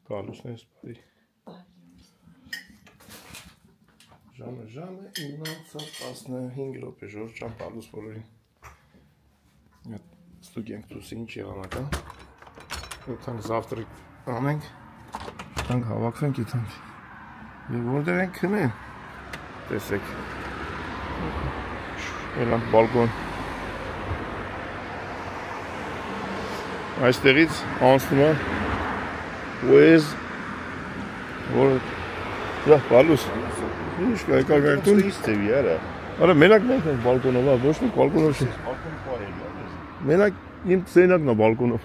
Պալուսն ես բարի։ Ժամը 9:15 րոպե Ժորժ ջան պալուս բոլորին։ Ստուգենք դուսի ինչ եղանակա։ Ութանք զավտրիկ անենք, ութանք հավաքվենք, ութանք։ Եվ որտեղ ենք քնեն։ Տեսեք։ Երանք բալկոն։ Այստեղից անցնում է Ուեզ որ դա պալուս։ Ինչ կա եկա գարտուն։ Իստեվի արա։ Արա մենակ մենք ենք բալկոնով, ոչ մի բալկոնով չի։ Բալկոն պահել։ Մենակ իմ սենյակն է բալկոնով։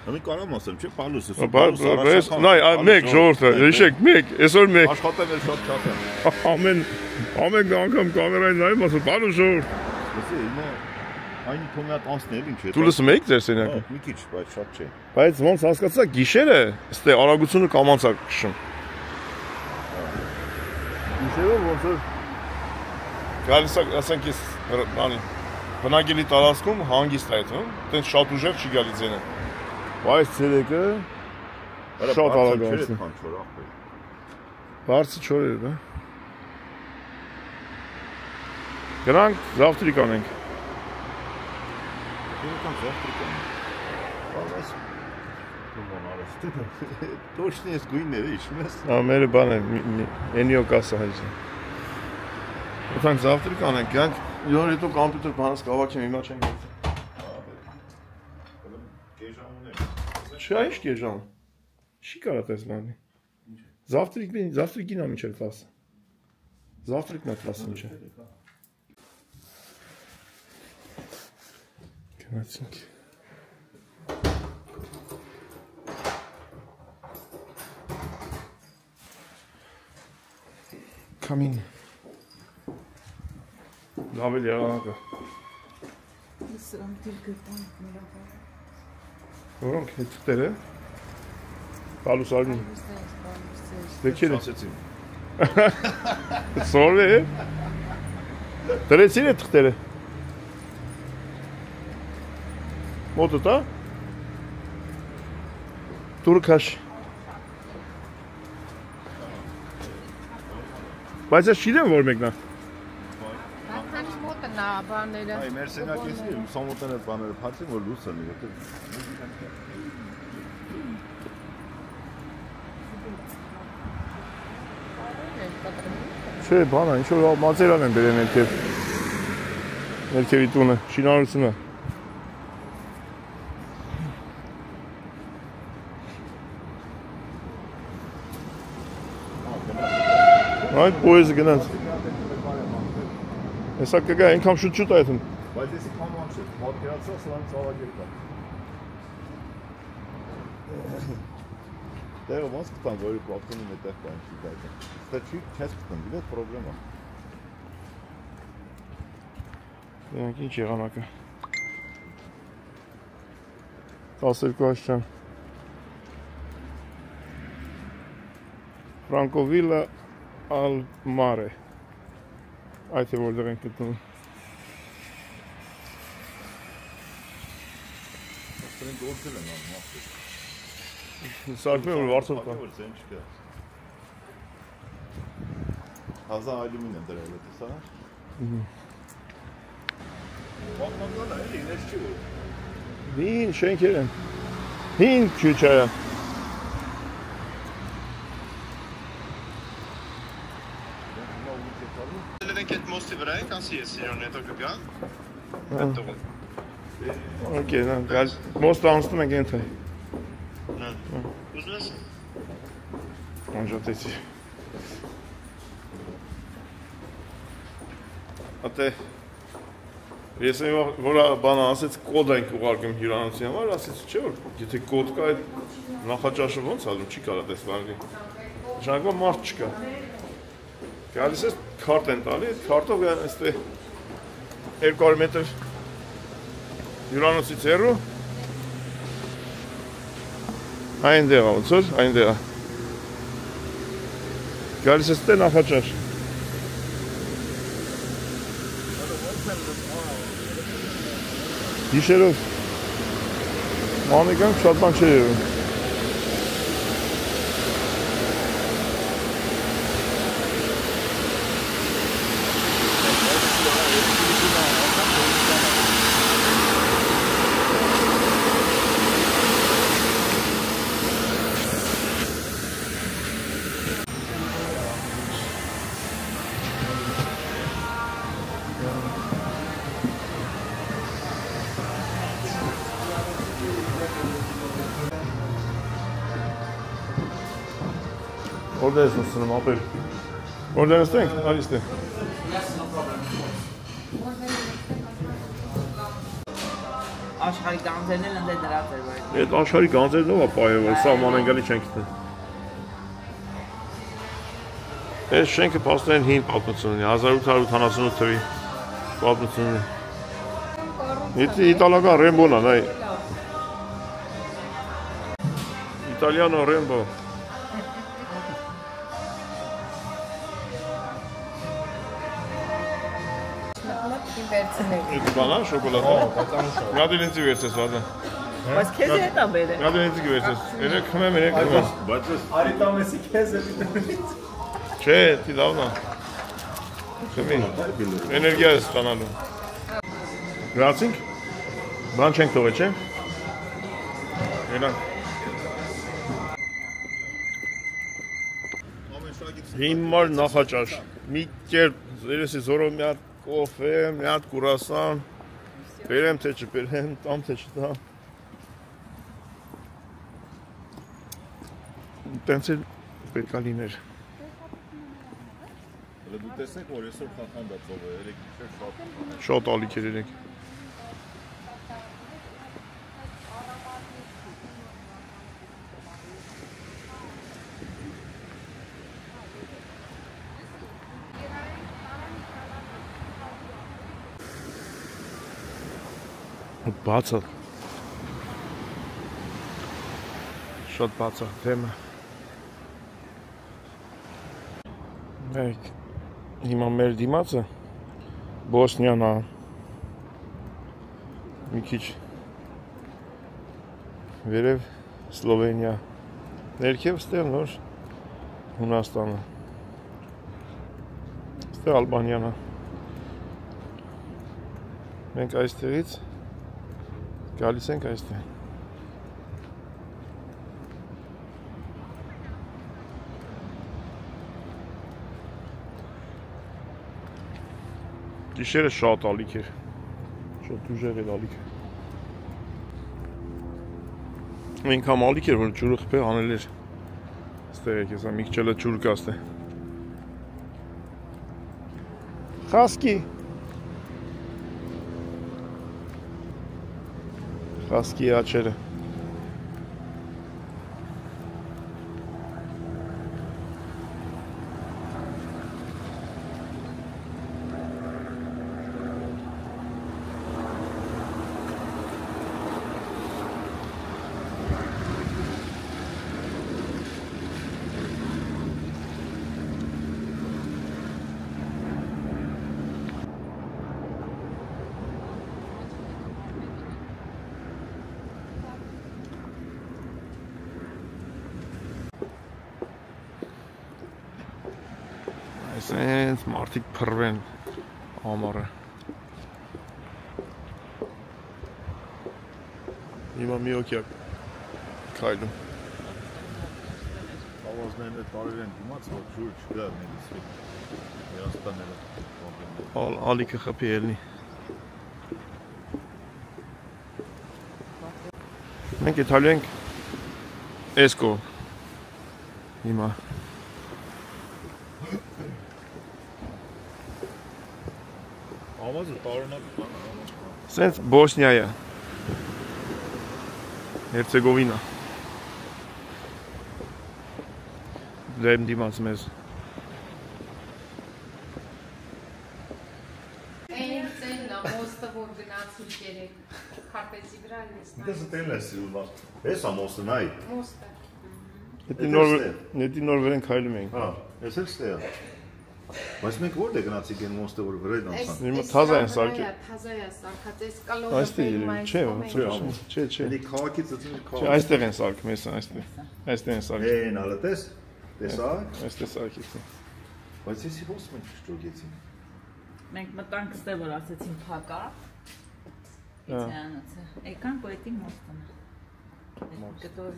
Ամեն կարամ ասեմ, չէ, պալուս է։ Բայց նայ, մեկ ժողովուրդը, հիշեք, մեկ, այսօր մեկ։ Աշխատել է շատ շատ։ Ամեն անգամ կամերային նայում ասում, պալուս ժողովուրդ։ Լսի, հիմա այն թողնի հատ անցնել ինչ է։ Դու լսում եք ձեր սենյակը։ Մի քիչ, բայց շատ չէ։ Բայց ոնց հասկացա, գիշերը, ստե արագությունը կամանցա քշում։ Գիշերով ոնց որ գալիս է, ասենք ես բանի բնակելի տարածքում հանգիստ է այդում, այդպես շատ ուժեղ չի գալի ձենը։ Բայց ցերեկը շատ արագ անցնում։ Բարձր չորեր, դա։ Գրանք զավտրիկ անենք։ Точно есть գույները, իշում ես։ Մերը բան է, ենիո կասա հայցի։ Ութանք զավտրիկ անենք, գանք, յոր հետո կամպյուտր բանս կավակ եմ, հիմա չենք գեցի։ Չէ, ինչ կեժան։ Չի կարա տես լանի։ Զավտրիկին ամիչ էր կասը։ Զավտրիկն է կասը ինչ է։ Գնացինք։ Կամին։ Լավ էլ եղանակը։ Սրանք դիր գտան մերավար։ Որոնք հետքերը։ Պալուս ալին։ Դեքեր ասեցին։ Սորվե։ Դրեցին է թղթերը։ Մոտը տա։ Դուրը քաշ։ Բայց ես չիրեմ որ մեկնա։ Հատանի մոտը նա բաները։ Այ մեր սենակեսի լուսամուտները բաները փածին որ լույս ունի, որտեղ Չէ, բանա, ինչ որ մատերիալ են բերեն ներքևի տունը, շինարարությունը։ Այդ պոեզը գնանց։ Հեսա կգա ենքամ շուտ այդում։ Բայց եսի կաման չէ, պատկերացա սրանց ավագեր կա։ Տեղը ոնց կտան, որի պատկերում է տեղ կա ինչի կայտը։ Ստա չի չես կտան, դիվետ պրոբլեմա։ Դրանք ինչ եղանակը։ 12 աշճան։ Ֆրանկովիլա al mare։ Այդ է որտեղ ենք գտնում։ Ասեն գործել են ամասը։ Սարքում է որ վարձով կա։ Հազա այլումին են դրել է տեսա։ Բաղմանքան է, էլի, ներս չի որ։ Հին շենքեր են։ Հին քյուչայա։ Դրանք այդ մոստի վրա եք, ասի ես իրոն հետո կգա։ Հետո։ Okay, նա գալ մոստը անցնում ենք ենթայ։ Ուզում ես։ Անջատեցի։ Ատե ես որ բանը ասեց կոդ ենք ուղարկում հյուրանոցի համար, ասեց չէ որ եթե կոդ կա այդ նախաճաշը ոնց ալու չի կարա տեսվարի։ Ժամանակվա մարդ չկա։ Գալիս ես քարտ են տալի, այդ քարտով այստեղ 200 մետր հյուրանոցից հեռու այնտեղ է ոնց որ այնտեղ է։ Գալիս ես տե նախաճաշ։ Գիշերով մանեկանք շատ բան չէ եղում։ Որտե՞ղ ես նստում, ապեր։ Որտե՞ղ նստենք, արիստե։ Աշխարհի գանձերն էլ ընդ դրած էր որ։ Այդ աշխարհի գանձերն ով է պայել, որ սահմանեն գալի չենք գտել։ Այս շենքը փաստորեն հին պատմություն ունի, 1888 թվականի պատմություն ունի։ Իտալական Ռեմբոն է, նայ։ Italiano Rembo։ Այդ բանա շոկոլադա։ Գադին ինձ վերցես, վազա։ Բայց քեզ է դա բերե։ Գադին ինձ վերցես։ Երեք խմեմ, երեք խմեմ։ Բայց ես Արիտամեսի քեզ է Չէ, դի լավն է։ Խմի։ Էներգիա ես ստանալու։ Գրացինք։ Բան չենք թողել, չէ՞։ Երանք։ Հիմար նախաճաշ։ Մի կերպ երեսի զորով մի հատ կոֆե, մի հատ կուրասան։ Բերեմ թե չբերեմ, տամ թե չտամ։ Տենց էլ պետք է լիներ։ դու տեսեք որ այսօր խախանդ է ծովը, երեք Շատ ալիք էր երեք։ Բաց է։ Շատ բաց է թեմը։ Մեկ հիմա մեր դիմացը Բոսնիան է։ Մի քիչ վերև Սլովենիա։ Ներքև ստեղ նոր Հունաստանը։ Ստեղ Ալբանիան է։ Մենք այստեղից գալիս ենք այստեղ։ Գիշերը շատ ալիք էր։ Շատ ուժեղ էր ալիքը։ Այնքան ալիք էր, որ ջուրը խփե անել էր։ Ստեղ եք հեսա մի քիչ էլ ջուր կաստե։ Խասկի։ Խասկի աչերը։ Այսենց մարդիկ փռվեն ամառը։ Հիմա մի օքյա քայլում։ Ավազներն այդ բարերեն դիմաց որ ջուր չկա նելիս Երաստաները։ Ալիքը խփի ելնի։ Մենք Իտալիա ենք Էսկո։ Հիմա Ավազը տարօրինակ բան է։ Սենց Բոսնիայա Հերցեգովինա Դեմ դիմաց մեզ Այն ծեննա մոստը որ գնացինք երեք քարտեզի վրա լեսնա Դες տենն է սիրում։ Էս ամոսը նայ։ մոստը Նետի նոր վերեն քայլում ենք։ Հա, էս էլ ստեղ։ Բայց մենք որտե գնացիք այն մոստը որ վրան անցան։ Հիմա թազա են սարքել։ Թազա է սարքած այս կալորը Այստեղ չէ, չէ։ Էլի քաղաքից ծծի Չէ, քաղաք։ այստեղ են սարքում, այստեղ են սարքում։ Էն ալը տես։ Տեսա։ Այստեղ սարքից։ Բայց էսի ո՞ս մենք շտոգեցին։ Մենք մտանք ստեղ որ ասեցին փակա։ Իցյանացը։ Եկանք ու էտի մոստանը։ Կտոր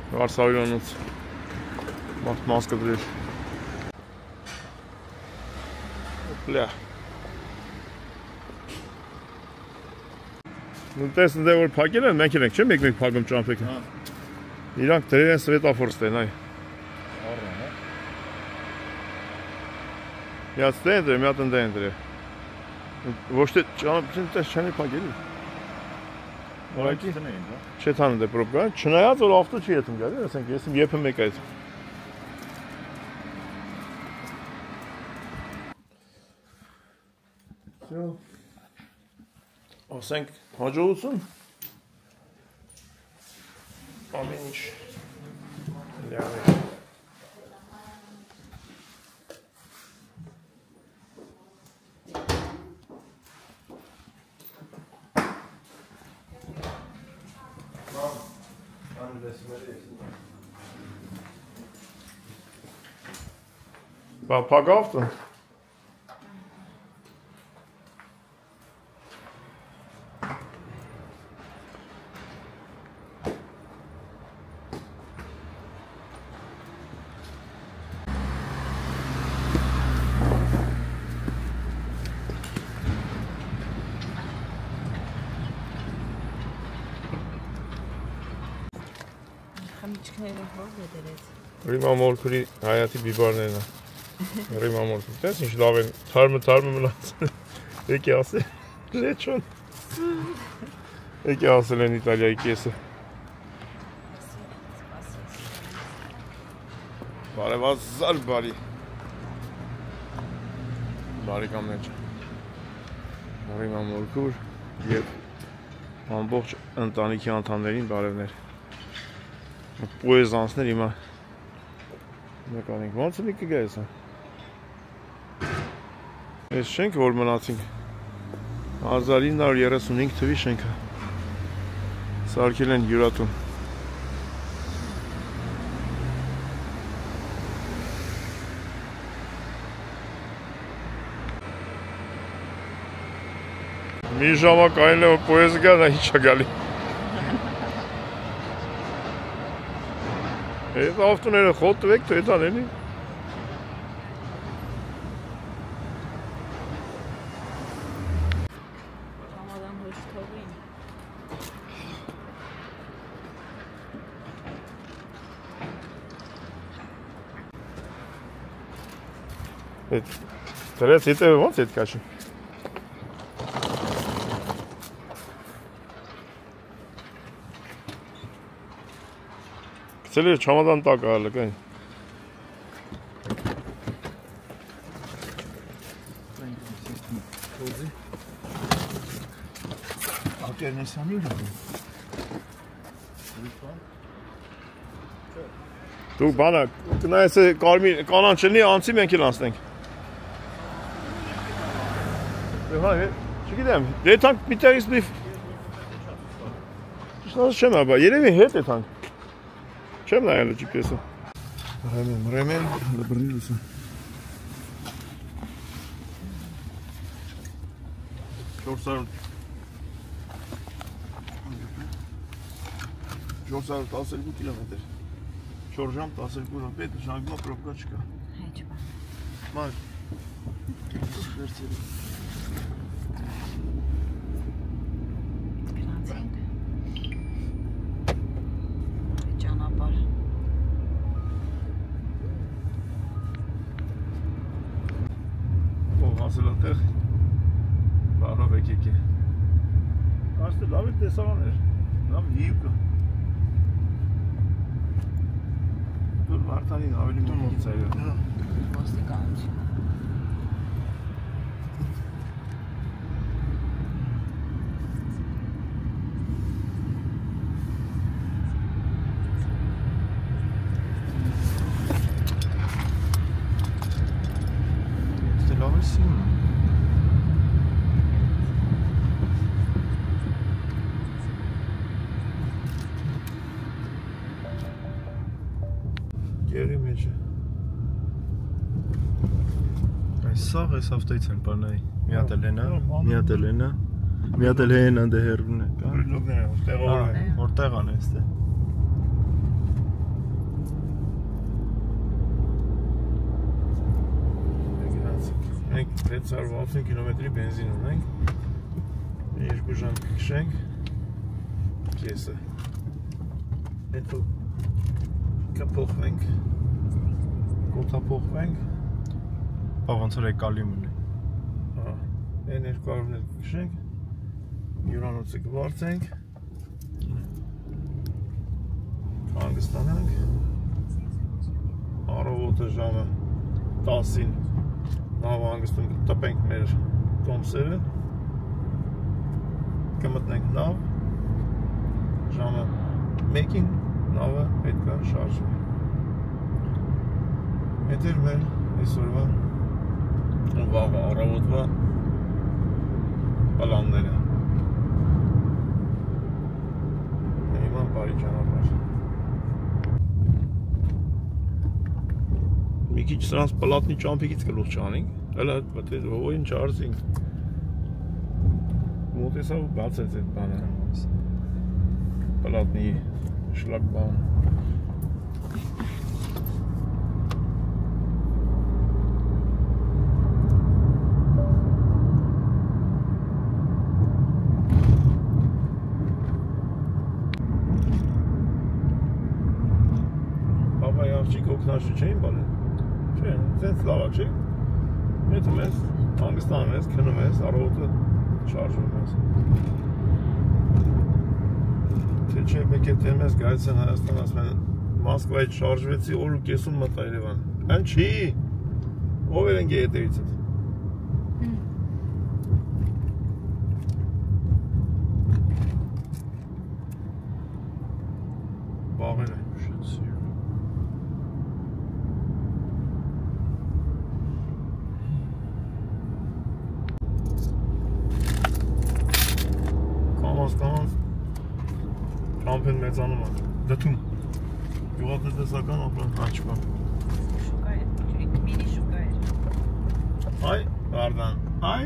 Վարսավիոնից մարդ մասկը դրեր։ Բլյա։ Նույնպես ընդ որ փակել են, մենք ենք, չէ՞ մեկ-մեկ փակում ճամփեքը։ Իրանք դրել են սվետաֆոր ստեն, այ։ Առան, հա։ Միած ստեն դրել, միատ ընդ են դրել։ Ոչ թե ճամփին տես չանի փակել։ Որակի տնեին, հա։ Չէ թանը դե պրոբլեմ, չնայած որ ավտո չի եթում գալի, ասենք ես իմ եփը մեկ այդ։ Всё։ Ասենք հաջողություն։ Ամեն ինչ լավ է։ Բա փակավտը։ Խմիչքները հող է դրեց։ Ռիմա մորքուրի հայատի բիբարներն է։ Ռիմա մորքուրի, տես ինչ լավ են, թարմը մնացել։ Եկի ասել, լեչոն։ Եկի ասել են Իտալիայի կեսը։ Բարևազար բարի։ Բարեկամներ։ Ռիմա մորքուր և ամբողջ ընտանիքի անդամներին բարևներ։ Պոեզանցներ հիմա նկարենք, ոնց է կգա ես հա։ Ես շենքը որ մնացինք 1935 թվի շենքը սարքել են յուրատուն։ Մի ժամակ այն է որ պոեզը գա, նա ինչ է գալի։ Այդ ավտոները խոտվեք, թե դա նենի։ Ռամազան հույս թողին։ Դրեց հետևը ոնց էդ կաշի։ Գցել էր չամադան տակ ալը կային։ Ակերնեսանի ուր։ Դու բանը, կնայես կանան չլնի, անցի մենք էլ անցնենք։ Չգիտեմ, դեթանք միտեղից լիվ։ Չնազ չեմ աբա, երևի հետ էթանք։ Չեմ նայել GPS-ը։ Ռեմեն, լբրի լուսը։ Չորսարդ 12 կիլոմետր։ 4 ժամ 12 րոպե, ժամկա պրոբկա չկա։ Հեչ բան։ Մար։ Վերցրի։ Գնացինք։ Ճանապարհ։ Ով հասել այդտեղ։ Բարով եկեք։ Աստե լավ է տեսարան էր։ Լավ հիու կա։ Դուր Վարդանին ավելի մոտից այո։ Ոստիկանություն։ Este lava sim. Գերի մեջ է։ Սաղ էս ավտոից են պարնայի։ Մի հատ էլ ենա, մի հատ էլ ենա, մի հատ էլ հեն անդե հերուն է։ Որտեղ ան է ստե։ Մենք 660 կիլոմետրի բենզին ունենք, 2 ժամ կքշենք, կեսը։ Հետո կփոխվենք։ Կոթափոխվենք։ Բա ոնց որ եկալիմ ունի։ Հա, այն 200-ներ կքշենք։ Հյուրանոցը կվարձենք։ Հանգստանանք։ Առավոտը ժամը 10-ին նավահանգստում կտպենք մեր տոմսերը, կմտնենք նավ, ժամը 1-ին նավը պետք է շարժվի։ Այդ էր մեր այսօրվա ու վաղը առավոտվա պլանները։ Հիմա բարի ճանապարհ։ Մի քիչ սրանց պլատնի ճամփիկից գլուխ չանենք, հələ մտել հողին չարսինք։ Մոտեցավ ու բացեց այդ բանը։ Պլատնի շլագբան։ Բաբայի աղջիկ օգնաշի չէին բալեն։ Չէ, ձենց լավա չէ։ Մեթում ես, հանգստանում ես, քնում ես, առավոտը շարժվում ես։ Թե չէ, պետք է դեմ ես գայց են Հայաստան, ասում են Մոսկվայից շարժվեցի, օր ու կեսում մտա Երևան։ Այն չի։ Ով էր ընկե հետևիցդ։ Բաղեր են ուշեցի։ Կանոնց ճամփեն մեծանում է, դթում, գյուղատնտեսական ապրանք աչկա։ Շուկա է, մինի շուկա է։ Այ, Վարդան, այ,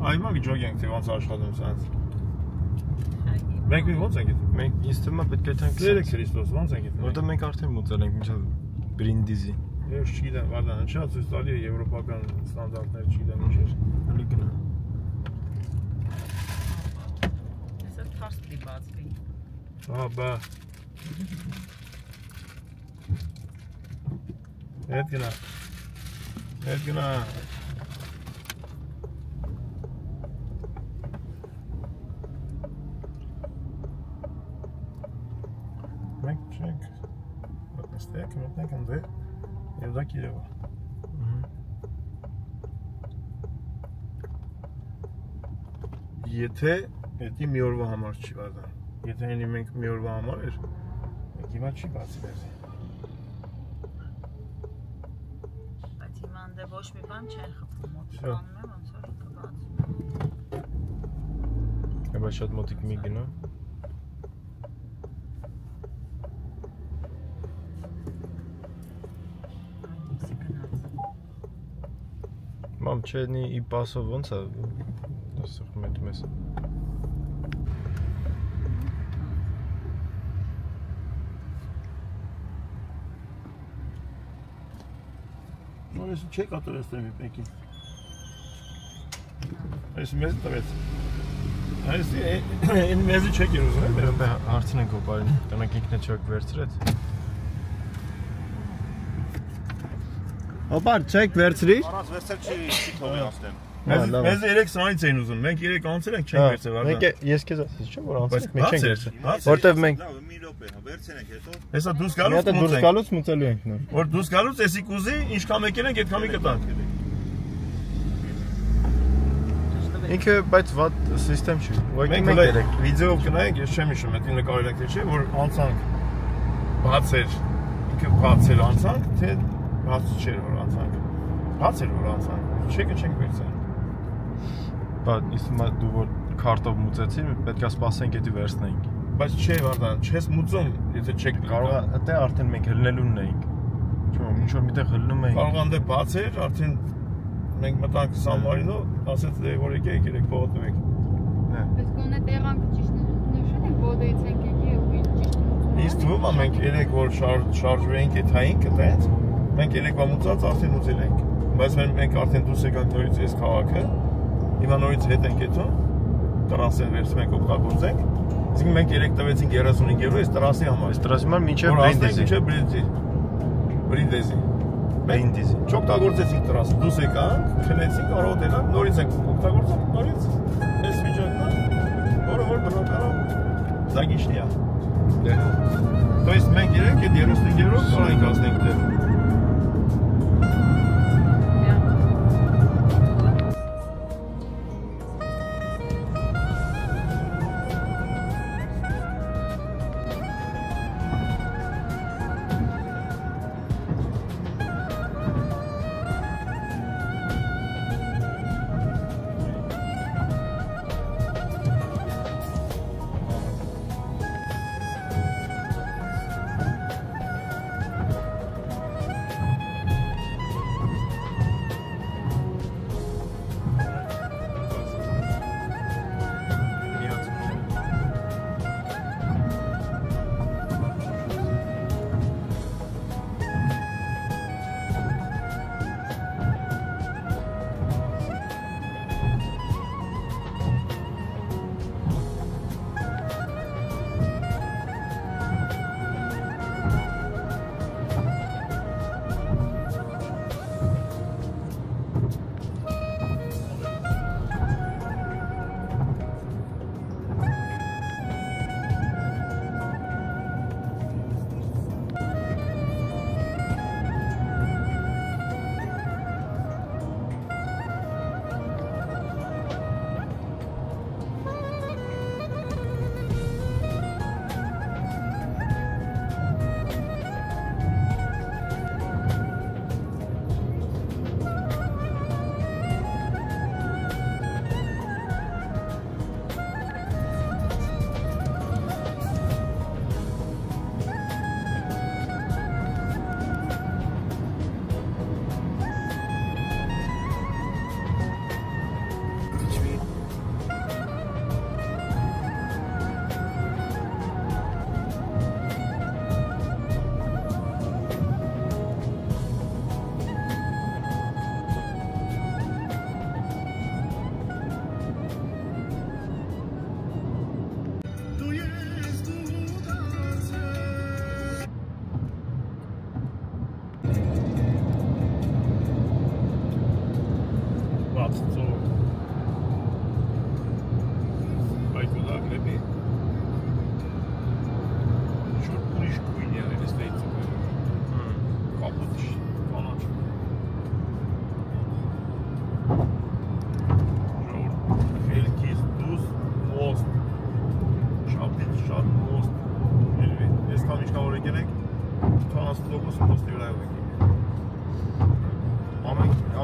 այ մագ ջոգ ենք, թե ոնց աշխատում սանց։ Մենք ոնց ենք եթում։ Մենք ինձ թվում է պետք է թանք Լերեք Քրիստոս, ոնց ենք եթում։ Որտեղ մենք արդեն մուծել ենք մինչև Բրինդիզի։ Ես չգիտեմ, Վարդան, ինչա ցույց տալի է եվրոպական ստանդարտներ չգիտեմ ինչեր։ Հələ գնա։ Այսօր թարս պիտի բացվի։ Ահա, բա։ Հետ գնա։ Հետ գնա։ Մենք չենք մտնենք ընդե և դա Կիրևա։ Եթե հետի մի օրվա համար չի Վարդան։ Եթե հենի մենք մի օրվա համար էր, մենք հիմա չի բացի մեզի։ Բայց հիմա ընդե ոչ մի բան չեն խփում, մոտիկ Շո։ անում է, ոնց որ կբացվի։ Բայց շատ մոտիկ մի գնա։ Մամ, չենի ի պասով ոնց է, ասող մետում ես։ Նորես չեք ատորես տեմ իպեքին։ Այս մեզ տվեց։ Այս են մեզի չեք էր ուզում է։ Մերոն բե հարցին ենք ոպարին, տնակ ինքն է չոք վերցրեց։ Ոպար, չեք վերցրիր։ Առանց վերցել չի թողի ասեմ։ Մեզ 3 սրանից էին ուզում, մենք 3 անցել ենք չենք վերցել Վարդան։ Մենք ես քեզ ասեցի չէ՞ որ անցել ենք, մենք Բայց չենք բաց վերցել։ էր, Որտեվ մենք Լավ, մի րոպե, վերցնենք հետո։ Հեսա դուրս մի հատ դուրս գալուց գալուց մուծելու ենք նոր։ որ դուրս գալուց էսի կուզի, ինչքան մեկ ենք, այդքան մի կտանք։ Ինքը բայց վատ սիստեմ չի։ Ուղղակի Մենք մենք հələ երեք վիդեոով գնայինք, ես չեմ հիշում, դա նկարել ենք թե չէ, որ անցանք բաց էր, ինքը բաց էր անցանք, թե բաց չէր որ անցանք։ Բաց էր որ անցանք, չեկը չենք վերցել։ Բա իսկը դու որ քարտով մուծեցի, պետք է սպասենք էդի վերցնենք։ Բայց չէ Վարդան, չես մուծում, եթե չեք Կարող է այդտեղ արդեն մենք հլնելունն էինք։ Չէ՞, ինչ որ միտեղ հլնում էինք։ Կարող անդե բաց էր, արդեն մենք մտանք Սամարինո, ասեց որ եկեք երեք փողոտնենք։ Բայց գոնե տեղանքը ճիշտ նշել են, բոդից ենք եկի ու ճիշտ։ Իսկ թվում է մենք երեք որ շարժվեինք այդ հային կտենց, մենք երեկվա մուծած արդեն ուծել ենք։ Բայց մենք արդեն դուրս եկանք նորից այս քաղաքը, հիմա նորից հետ ենք եթում, տրասը վերցնում ենք օգտագործենք։ Իսկ մենք 3 տվեցինք 35 եվրո, այս տրասի համար։ Այս տրասի համար մինչև Բրինդեզի։ Բրինդեզի։ Չօգտագործեցինք տրասը, դուս եկանք, քնեցինք, առավոտ ելանք, նորից ենք օգտագործում, նորից այս վիճակն է, որը որ բնականաբար զագիչնի է։ То есть մենք երեք այդ 35 եվրո կարանք հասնենք դեր։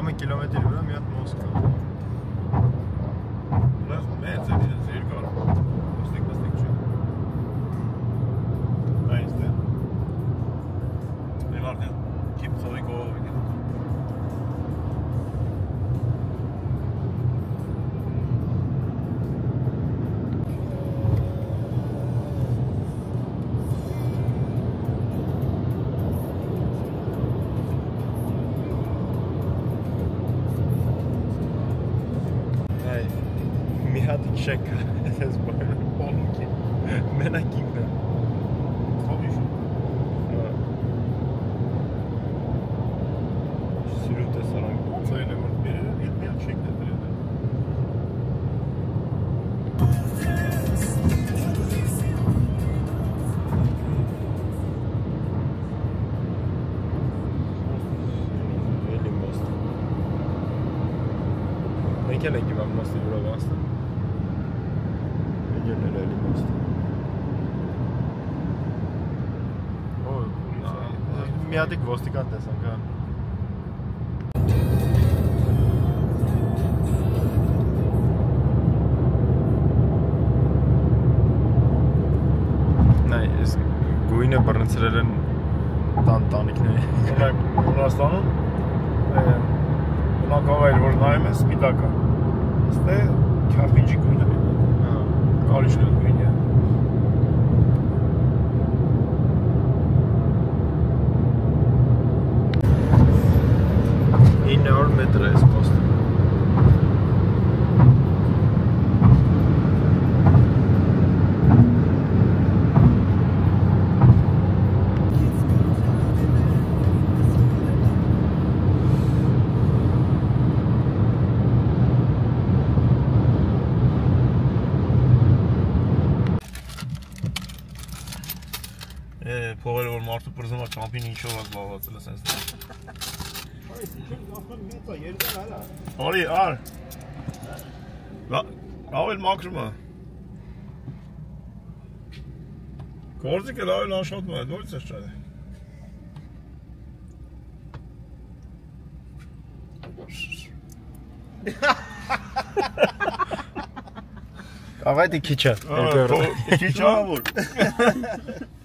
Ամեն կիլոմետրի վրա մի հատ մոս կա։ Բայց մեծ է, երկար։ Ոստիկ չէ։ Այս դե։ Նեմարդյան, կիպ ծովի կողով եկել։ Check this boy. Mena kinga. Sürüte saran. Söyle bir yetmeyen şekilde. Ne gerek ki ben nasıl yürü bastım? Միատիկ ոստիկան տեսանք, հա։ Նայ, այս գույնը բռնցրել են տանտանիքների։ Ունակ Ռուսաստանում ունակավայր որ նայում ես սպիտակը։ Ստե քարպինջի գույնը։ Հա, կարիճն գույնը։ 900 մետր է այս պոստը։ փողերը որ մարդու բրզում է ճամփին ինչով է զբաղված էլ sense։ Այս ինչ ասում մեծ է, երկար արա։ Արի, ար։ Լավ էլ մաքրում է։ Գործիքը լավ էլ աշխատում է, նորից է ճարը։ Աղայդի քիչը։ Քիչը որ։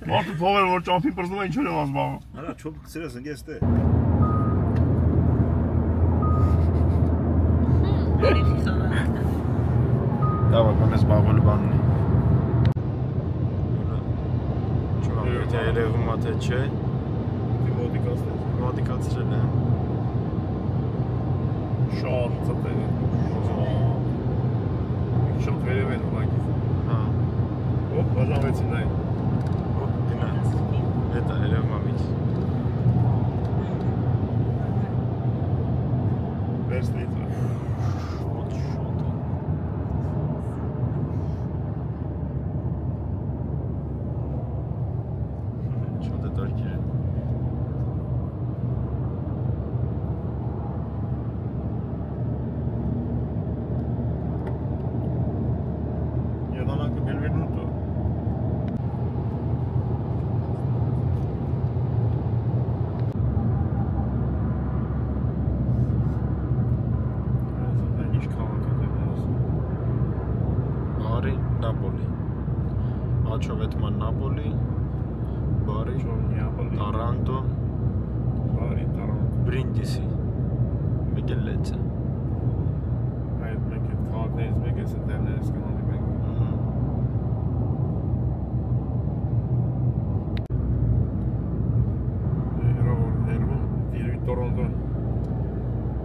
Մարդու փողերը որ ճամփին բրզում է ինչով է զբաղվում։ Արա, չոփ գցրես ընկես դե։ Դավա կոնես զբաղվելու բան ունի։ Չունեմ, եթե երևում է թե չէ։ Մոտիկացրել է։ Շան ծտել է։ Շան վերև են ուղակի։ Հա։ Ոպ, բաժանվեցին նայ։ Ոպ, գնաց։ Հետա երևում է միջ։ Վերստեից է։ Աչովետման Նապոլի, բարի, Տարանտո, Բրինդիսի, մեկ էլ լեցը։ Այդ մեկ է քաղաքներից մեկ է սենտերներից կանալի մեկ։ Երևում Տորոնտո։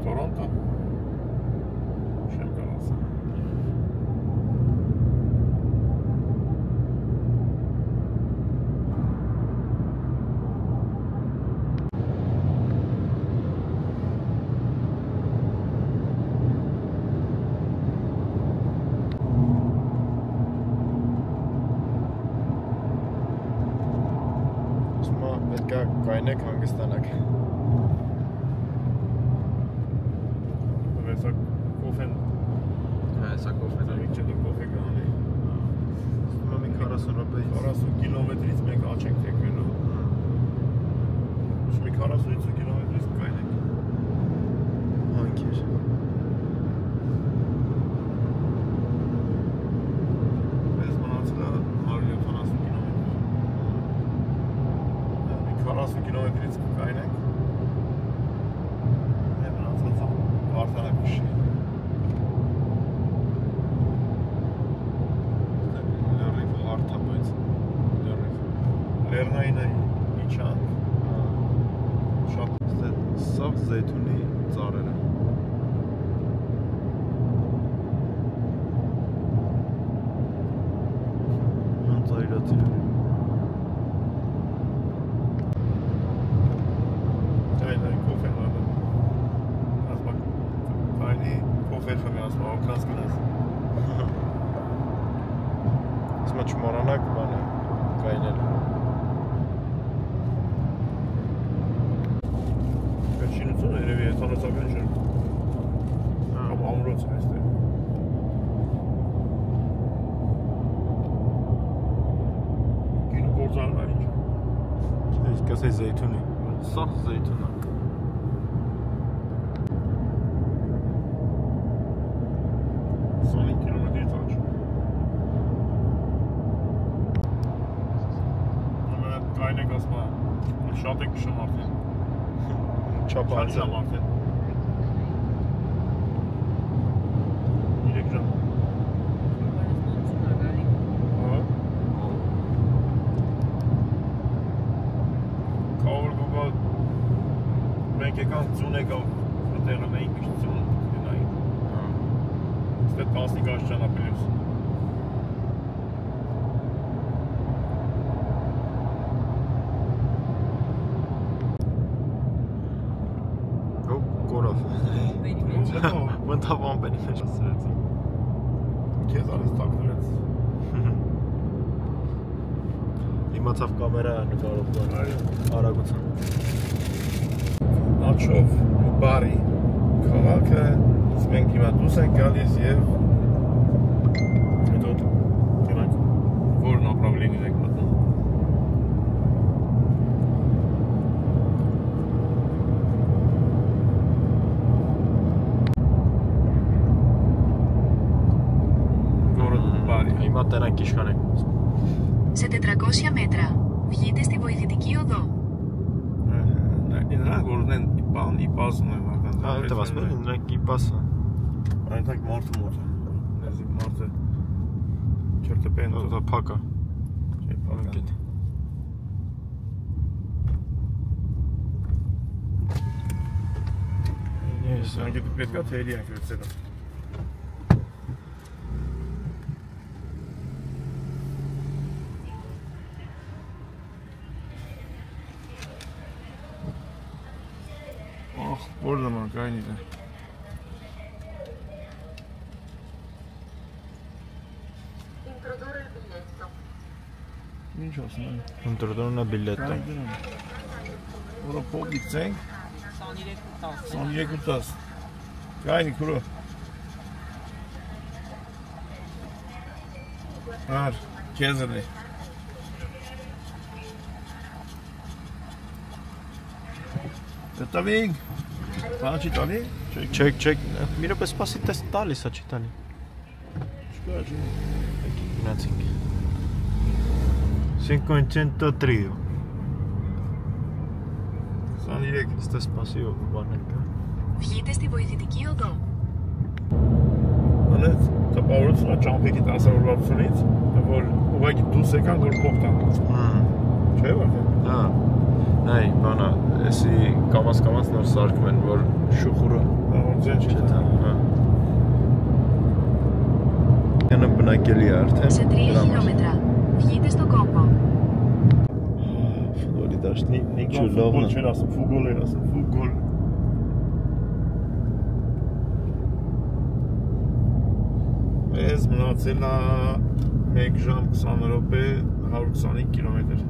Տորոնտո։ Չեմ կարող ասել։ Կայնեք հանգստանակ։ Հեսա կոֆեն։ Հեսա կոֆեն։ Մի չետ կոֆե կանի։ Մի 40 րոպեից 40 կիլոմետրից մեկ աչ ենք թեքվելու։ Մի 40-50 կիլոմետրից կայնենք։ Հանքեր։ Ես մնացել է 170 կիլոմետր։ 40 կիլոմետրից կայնենք։ Է մնացած արդան է քշի։ Լրիվ հարթ է, բայց լրիվ։ Լեռնային է իջանք։ Շատ Սաղ զեյթունի ծառերը։ Հենց այրացիր։ Այլ կոֆե մատը։ Ասպա կայնի կոֆե խմի ասպա օգնած գնաս։ Ասմա չմորանակ բան է կայնել։ Վերջինությունը երևի հեթանոսական շեր։ Կամ ամրոց է այստեղ։ Գինու գործարն է ինչ։ Ես կասեի զեյթունի։ Սաղ զեյթուն է։ Կիլոմետրից աչ։ Ամենը կայն եք ասմա, շատ եք կշում արդեն։ Չապ Շատ անց ժամ արդեն։ 3 ժամ։ Հա։ Կավոր գուգալ մենք եկան ծուն եկավ տեղը մենք միշտ ծուն գնային։ Ստե 15 աշճան ապելյուս։ Կորավ։ Հետո Մտավ ամպերի մեջ ասրեցի։ քեզ արես տակնրեց։ Իմացավ կամերա նկարող բան։ Արագության։ Աչով բարի քաղաքը մենք հիմա դուրս ենք գալիս եւ հետո գնանք որ направление ենք մտնում։ Հիմա տենանք ինչքան ենք։ Σε 400 μέτρα, βγείτε στη βοηθητική οδό. Նրանք որ ունեն իպասն են ական։ Այո, ասում են նրանք իպասը։ Այնտեղ մարդը մոտ է։ Նեզի մարդը չերտեպեն դա փակա։ Չէ, փակա։ Ես անգետ պետք է թերի ենք վերցել։ Ախ, որ նման կայնի դա։ Ինչ ասում են։ Ինտրոդորնա բիլետը։ Որը փոքրիկ ցենք 23.10 Կայնի քուրո Հար, կեզրնի Տտավինք Բան չի տալի? Չեք, մի րոպե սպասի տես տալիս, չի տալի։ Չկա չի Գնացինք 53 23 Ստե սպասի բաներ կա Βγείτε στη βοηθητική οδό. Անեց տպավորությունը ճամփեկի 10-րդությունից, որ ուղղակի դուրս եկան, որ փող տան։ Չէ՞ որ։ Հա։ Այ, բանա, էսի կամաց նոր սարքում են, որ շուխուրը որ ձեն չի տան։ Հա։ Յանը բնակելի է արդեն։ Σε 3 χιλιόμετρα, βγείτε στον κόπο. Ֆուտբոլի դաշտի նիքու լավն Ֆուտբոլ չէր ասում, ֆուտբոլ էր ասում, ֆուտբոլ։ Ես մնացել է 1 ժամ 20 րոպե 125 կիլոմետր։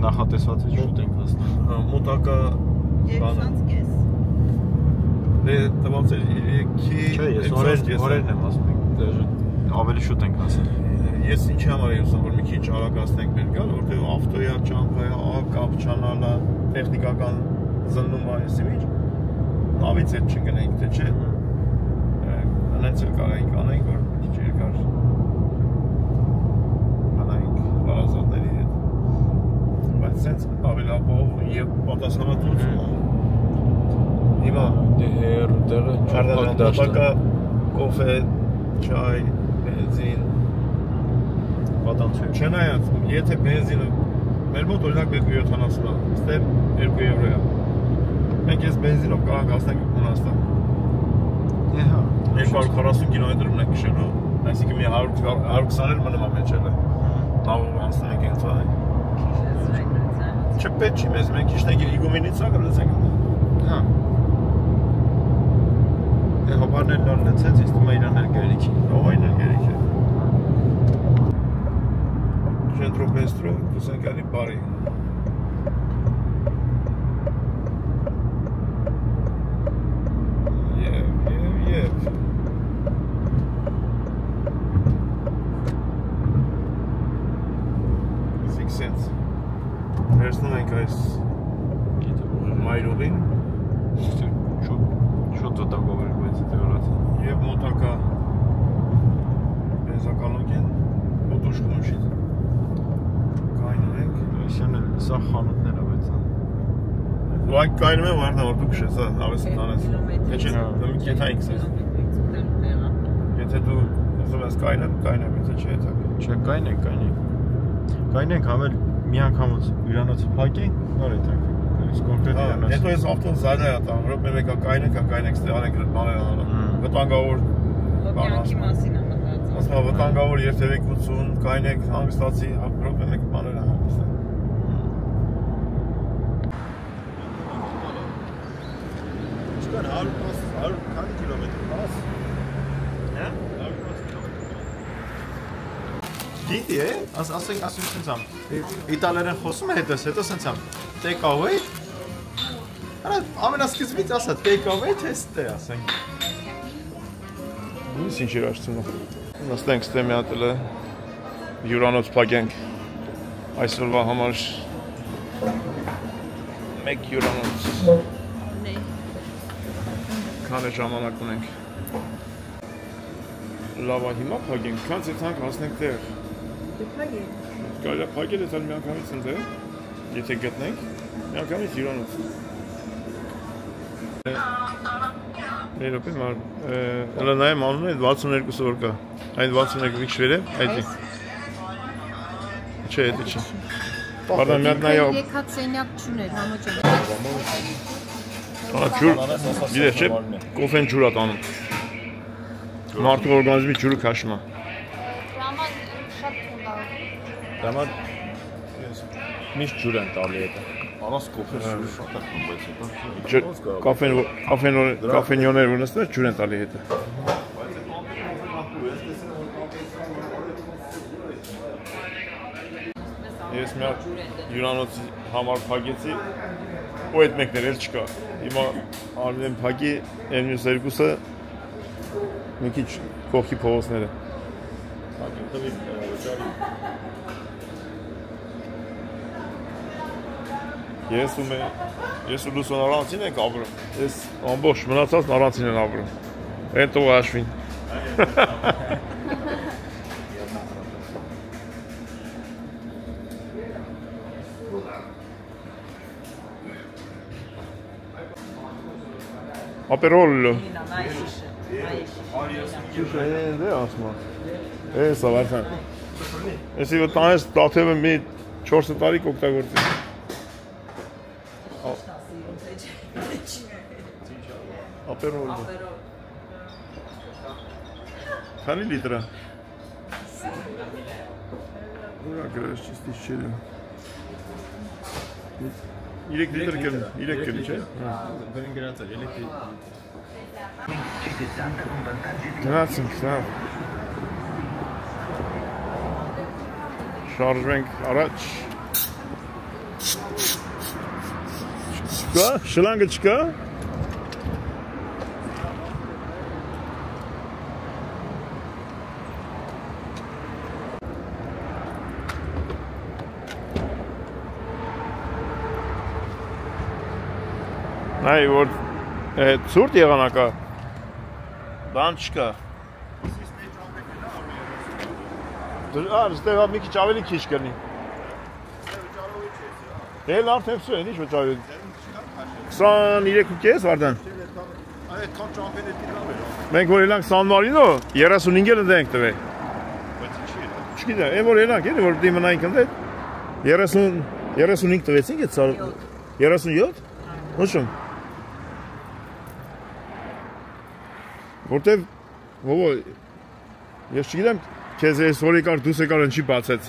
Նախատեսվածից շուտ ենք հասնում։ Մոտակա բանը։ Դե տված էր 3-ի։ Չէ, ես օրերն եմ ասում, ավելի շուտ ենք հասել։ Ես ինչի համար եմ ասում, որ մի քիչ արագացնենք մեր գալ, որտեղ ավտոյա, ճամփայա, կապ չանալա, տեխնիկական զննում այսի մեջ։ Լավից էլ չգնենք, թե չէ։ Հենց էլ կարայինք անենք, որ քիչ երկար անենք հարազատների հետ։ Բայց սենց ավելապով եւ պատասխանատվություն։ Հիմա Դեր տեղը ճարպակ դաշտը։ կոֆե, չայ, բենզին Պատանցություն։ Չնայած, եթե բենզինը մեր մոտ օրինակ 2.70 է, ստեղ 2 եվրո է։ Մենք ես բենզինով կարանք հասնենք Հունաստան։ Հա։ 240 կիլոմետր ունենք քշելու, այսինքն մի 120 էլ մնում է մեջելը։ Լավ անցնում ենք հենց այն։ Չպետք չի մեզ, մենք իշտենք Իգումենիցա գնացենք։ Հա։ Հոբարներ լավ լեցեց, իսկ դու իրան էլ գերիքի։ Ո՞յն էլ գերիք է։ Centro Pestro, Tusengari Bari. Yeah. 6 cents. Վերցնում ենք այս մայրուղին Շուտ վտանգով էր, բայց դե օրած։ և մոտակա բենզակալոկ են օտուշկում շիտ։ Կայնում ենք։ Այսյան էլ սա խանութներ է, բայց Ուղղակի կայնում եմ վարդա, որ դու քշես, ավես տանես։ Թե չէ, կեթայինք սես։ Եթե դու ուզում ես կայնեմ, եթե չէ, հետակ։ Չէ, կայնենք։ Կայնենք, համել մի անգամից հյուրանոցը փակենք, նոր հետանք։ Այս կոնկրետ հյուրանոցը։ Հետո ես ավտոն զարդա է տան, րոպե մեկա կայնենք, ստեղ անենք բաներ անալը։ Վտանգավոր բան ասում։ Ասում վտանգավոր երթևեկություն, կայնենք, հանգստացի, րոպե մեկը բաներ անալը։ Չկան 100 քանի կիլոմետր, 10 Հա? 110 կիլոմետր։ Գիտի է, ասենք սենց ամ, իտալերեն խոսում է հետո սենց ամ, take away, ամենասկզբից ասա, take away, թե ստե ասենք։ Ինչ ինչ էր աշտում։ Նստենք ստե մի հատ էլ հյուրանոց փակենք։ Այսօրվա համար մեկ հյուրանոց։ Քանի ժամանակ ունենք։ Լավ, հիմա փակենք, քանց եթանք հասնենք տեղ։ Կարելի է փակել էտալ միանգամից ընդեղ, եթե գտնենք, միանգամից հյուրանոց։ Մեր րոպե մար, հələ նայեմ անունը այդ 62-ը որ կա, այդ 62 ինչ վեր է, այդի։ Չէ, այդի չէ։ Պարդան մի հատ նայա։ Եկած սենյակ չուներ, համոջը։ Ջուր, գիտես չէ, կոֆեն ջուր ա տանում։ Մարդու օրգանիզմի ջուրը քաշում է։ Դամար միշտ ջուր են տալի հետը։ Առանց կոֆե շատ է բայց Կաֆենյոներ որ նստած ջուր են տալի հետը։ Ես մի հատ հյուրանոցի համար փակեցի, ու այդ մեկներ էլ չկա։ Հիմա արվում եմ փակի, այն մյուս երկուսը մի քիչ կողքի փողոցները։ Ես ու Լուսոն առանցին ենք ապրում, ես ամբողջ մնացածն առանցին են ապրում, են տող հաշվին։ Aperollo. Շիշը հենց է ասմա։ Էս ավարտան։ Էսի որ տանես տաթևը մի 4 տարի կօգտագործի։ Aperollo. Քանի լիտր է։ Ուրա գրած ճիշտ չէ։ 3 լիտր կերն, 3 կերն չէ։ Դրին գրած է 3 լիտր։ Գնացինք, սա։ Շարժվենք առաջ։ Չկա, շլանգը չկա։ Այ որ ցուրտ եղանակա բան չկա։ Ստեղ մի քիչ ավելի քիչ կլինի։ Էլ արդեն վсё, ինչ ոչ ավելի։ 23.5 Վարդան։ Այդ քան ճամփեն է դիլավ է։ Մենք որ երանք Սան Մարինո 35-ը դենք տվե։ Բայց ինչի է։ Չգիտեմ, այն որ երանք էլի որ դիմնայինք ընդ 35 տվեցինք այդ 37։ Ոչմ։ Որտեվ ովո ես չգիտեմ քեզ այս որ եկար դուս եկար ինչի բացեց։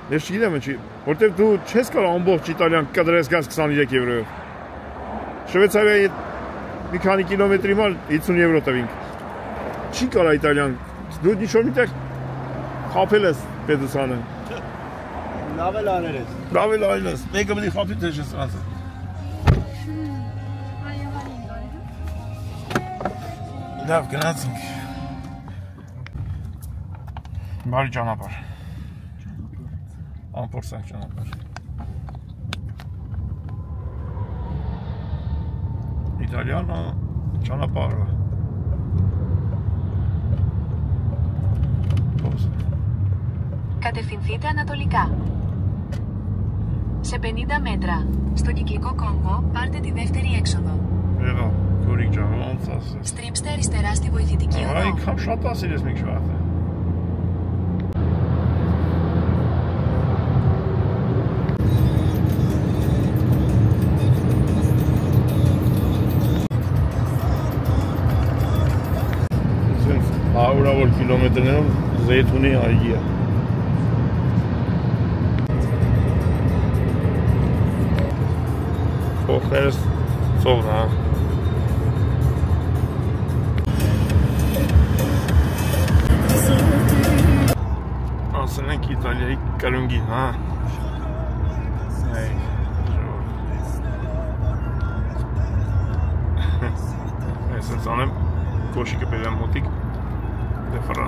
Ես չգիտեմ ինչի, որտեվ դու չես կարող ամբողջ Իտալիան կդրես գազ 23 եվրոյով։ Շվեյցարիայի մի քանի կիլոմետրի մալ 50 եվրո տվինք։ Չի կարա Իտալիան, դու ինչ-որ միտեղ խափել ես պետությանը։ Լավ էլ անել ես։ Լավ էլ անել ես, մեկը պետք է խափի թե ես ասած։ Լավ, գնացինք։ Բարի ճանապարհ։ Ամփորձանք ճանապարհ։ Իտալիանա ճանապարհը։ Κατευθυνθείτε ανατολικά. Σε 50 μέτρα, στο κυκλικό κόμβο, πάρτε τη δεύτερη έξοδο. Եղա, քորիկ ջան, ոնց ասես։ Στρίψτε αριστερά στη βοηθητική οδό. Այ, քամ շատ ասել ես մենք շվարթը։ Հարյուրավոր կիլոմետրներով Զեյթունի այգի է։ Փոխներս ծովն է։ Իտալիայի կրունգին, հա։ Այ Այսպես անեմ կոշիկը բերեմ մոտիկ դե ֆրա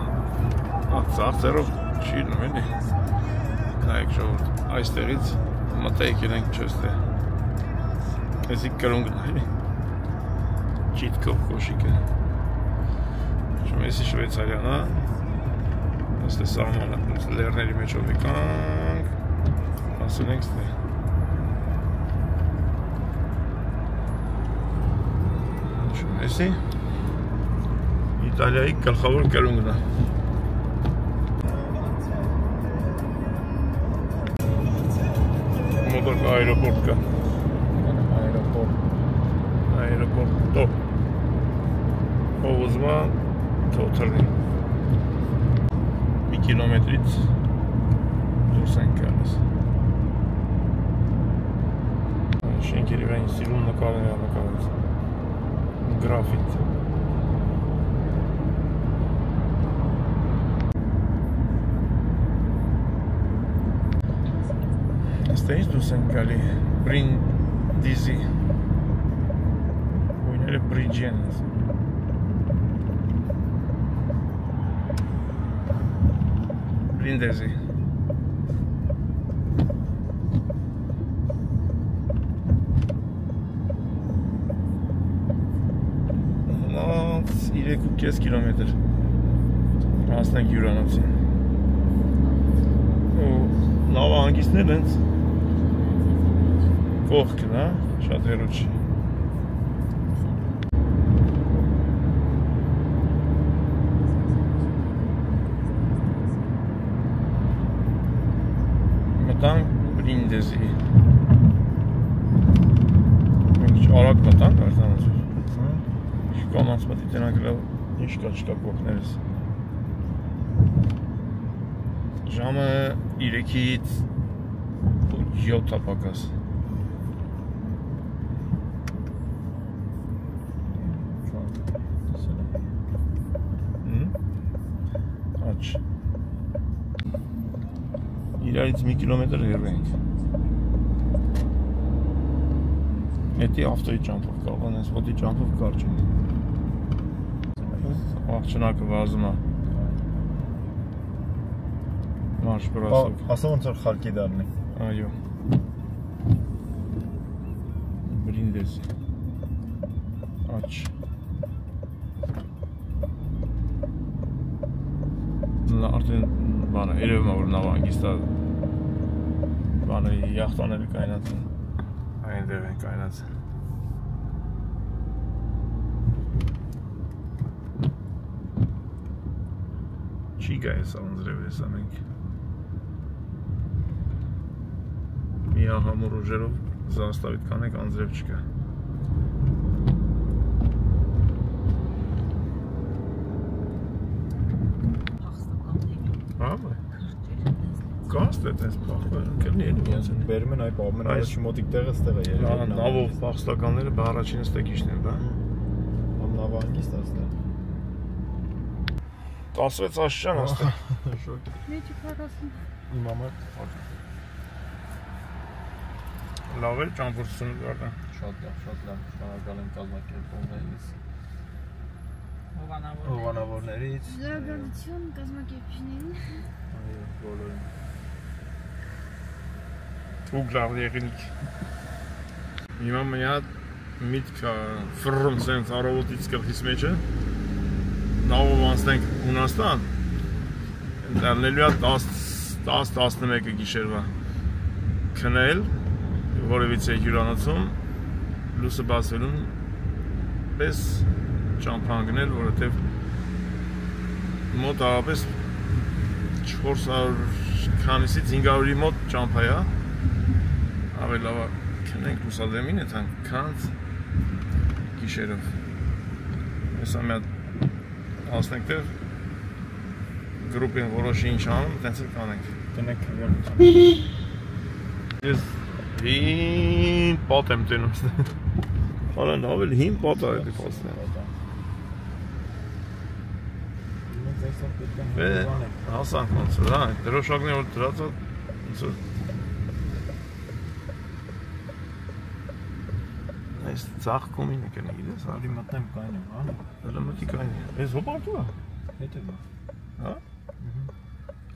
ծաղծերով չի լինում էլի նայեք ժողովուրդ այստեղից մտեք իրենք չստե էսի կրունգն էլի ճիտկով կոշիկը էսի շվեյցարյան հա այստե սահմանը լեռների մեջով եկանք ասում ենք ստե Էսի Իտալիայի գլխավոր կրունգն է մոտոր այերոպորտ կա Այերոպորտո ով ուզում է թողտրի մի կիլոմետրից դուրս ենք գալիս շենքերի վրային սիրուն նկարել գրաֆիտ Այստեղից դուրս ենք գալի Բրինդիզի Ուйները բրիջի են Բրինդեզի Կես կիլոմետր հասնենք հյուրանոցին նավը հանգիստներ հենց կողքն հա շատ հեռու չի մտանք Բրինդեզի մենք արագ մտանք արտանոցով Կանանց մտի տենանք լավ ինչ կա չկա կողքներս ժամը 3-ից 7 ապակաս աչ իրարից մի կիլոմետր հեռու ենք Էտի ավտոյի ճամփով կարող են այս ոտի ճամփով կարճ են Աղջնակը վազում է Մարշ բրասով Ասա ոնց որ խալկի դարնի Այո Բրինդեզի Աչ Արդեն բանը երևում է որ նավանգիստ է բանը յախտաները կայնած են այնտեղ են կայնած Չի գա ես անձրև ես ամենք մի ահամուր ուժերով զաստավիտ կանեք անձրև չկա Հա Կաստ է տես պախվել կրնի էլի միասեն Բերում են այ պահում են առաջի մոտիկ տեղը ստեղ է երևի Նավով պախստականները բա առաջին ստեկիշն են բա Նավանգիստ աստեղ 16 աշճան աստեղ Մեջի 40 Իմ համար լավ է ճամփորդությունը կարտա Շատ լավ, շնորհակալ եմ կազմակերպողներից Հովանավորներից Զարգացություն կազմակերպիչներին Այո, բոլորին ու լավ եղինիք Հիմա մի հատ միտք ֆռռում սենց առավոտից գլխիս մեջը նավով անցնենք Հունաստան դառնելու է 10-11 գիշերվա քնել որևիցե հյուրանոցում լույսը բացվելուն պես ճամփանգնել որովհետև մոտ առապես 400 քանիսից 500-ի մոտ ճամփա է ավելի լավ քնենք լուսադեմին այդքան քանց գիշերով հեսա մի հատ հասնենք դեր գրուպին որոշի ինչ անում տենց էլ կանենք տնենք ես հին պատ եմ տենում Հալան ավել հին պատ է էդի պասն է Հասանք ոնց որ, հա, դրոշակն որ դրած է, ոնց որ այս ցախ կոմինը կնի, գիտես, ալի մտնեմ կայնեմ, հա։ Հələ մտի կայնի։ Այս հոպարտու է։ Հետևը։ Հա։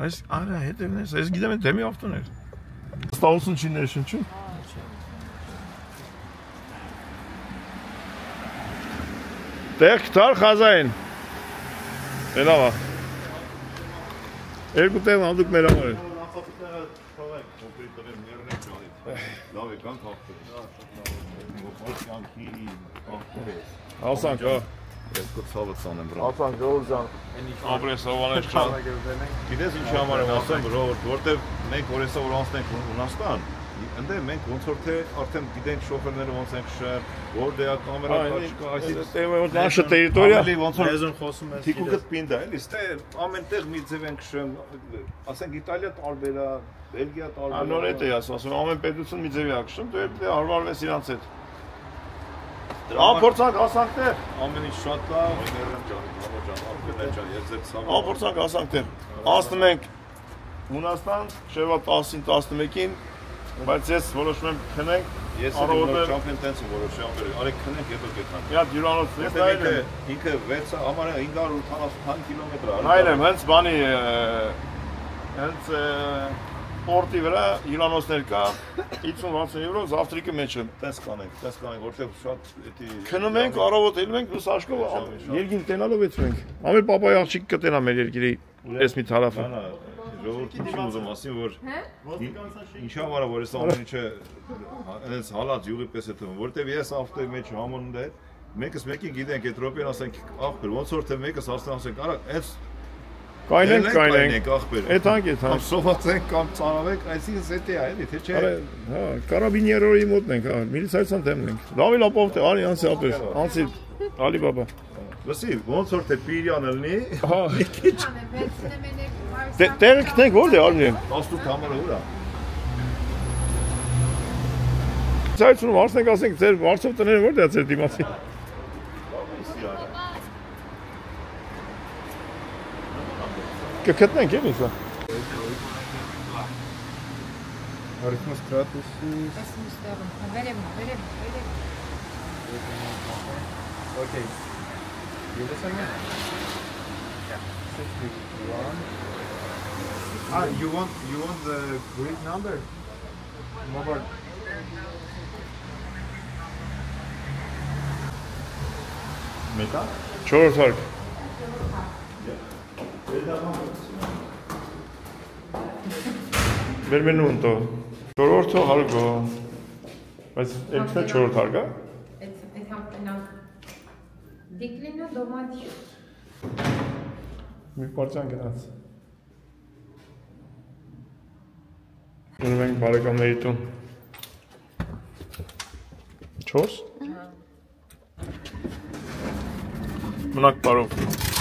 Այս արա հետևն է, այս գիտեմ դեմի ավտոներ։ Ստաուսուն չի ներշնչում։ Տեղ կտար խազային։ Էլավա։ Երկու տեղ հանդուկ մեր համար է։ Լավ է, կանք Հասանք, հա։ Երկու ցավը ցանեմ վրա։ Հասանք, Ժողովրդյան։ Ապրեսովանես չան։ Գիտես ինչի համար եմ ասում, որտեվ մենք օրեսա որ անցնենք Հունաստան, ընդ մենք ոնց որ թե արդեն գիտենք շոֆերները ոնց են քշել, որ դեա կամերա կա չկա, այսինքն naša տերիտորիա ոնց որ Լեզուն խոսում ես։ թիկուկդ պինդ է, էլի, ստե ամենտեղ մի ձև են քշում, ասենք Իտալիա տարբեր է, Բելգիա տարբեր է։ Անոր հետ է ասում, ամեն պետություն մի ձևի ակշում, դու պետք է հարվարվես իրանց հետ։ Փորձանք հասանք դեր։ Ամեն ինչ շատ լավ, ներեմ ջան, ջան, ջան, ես ձեր ցավ։ Փորձանք հասանք դեր։ Անցնում ենք Հունաստան, շեվա 10-ին 11-ին, բայց ես որոշում եմ քնենք։ Ես նոր չամպիոն տենց որոշեմ, արեք քնենք, հետո կեթանք։ Իա դյուրանոց ինքը 6 համարը 580 կիլոմետր է։ Նայել եմ, հենց բանի հենց պորտի վրա հյուրանոցներ կա 50-60 եվրո, զավտրիկը մեջ եմ։ Տես կանենք, որտեղ շատ էդի Քնում ենք, առավոտելում ենք, լույս աշկով երկին տենալով եթրենք։ Ամեն պապայի աղջիկ կտենա մեր երկիրի այս մի թարաֆը։ Ժողովուրդ ինչի ուզում ասեմ, որ ինչի համար որ ես ամեն ինչը այնպես հալած յուղի պես է թվում, որտեվ ես ավտոյի մեջ համոնում դե մեկս մեկին գիտենք եթրոպիան ասենք աղբեր, ոնց որ թե մեկս ասենք արա, այս Կայնենք, աղբեր։ Եթանք, Կամ սովածենք կամ ծանավենք, այսինքն սետի է, էլի, թե չէ։ Հա, կարաբինիերորի մոտն ենք, հա, միլիցիայցան դեմն ենք։ Լավի լապով թե արի անցի ապեր, անցի Ալի բաբա։ Լսի, ոնց որ թե Պիրյանը լինի, հա, մի քիչ տեղը գտնենք որտե արմի եմ։ 18 համարը ուր է։ Ցայցում արցնենք ասենք ձեր վարձով տները որտե է ձեր դիմացի։ Կգտնենք էլի սա։ Արիթմոս կրատուսի։ Վերեմ։ Okay. You listen again? Yeah. 61. Ah, you want the grid number? Mobile. Meta? 4 հարկ։ Benvenuto. 4 հարգո։ Բայց ինքն է 4 հարգա։ Declino domati. Մի պարծան գնաց։ Ունում ենք բարեկամների տուն։ 4։ Մնաք բարով։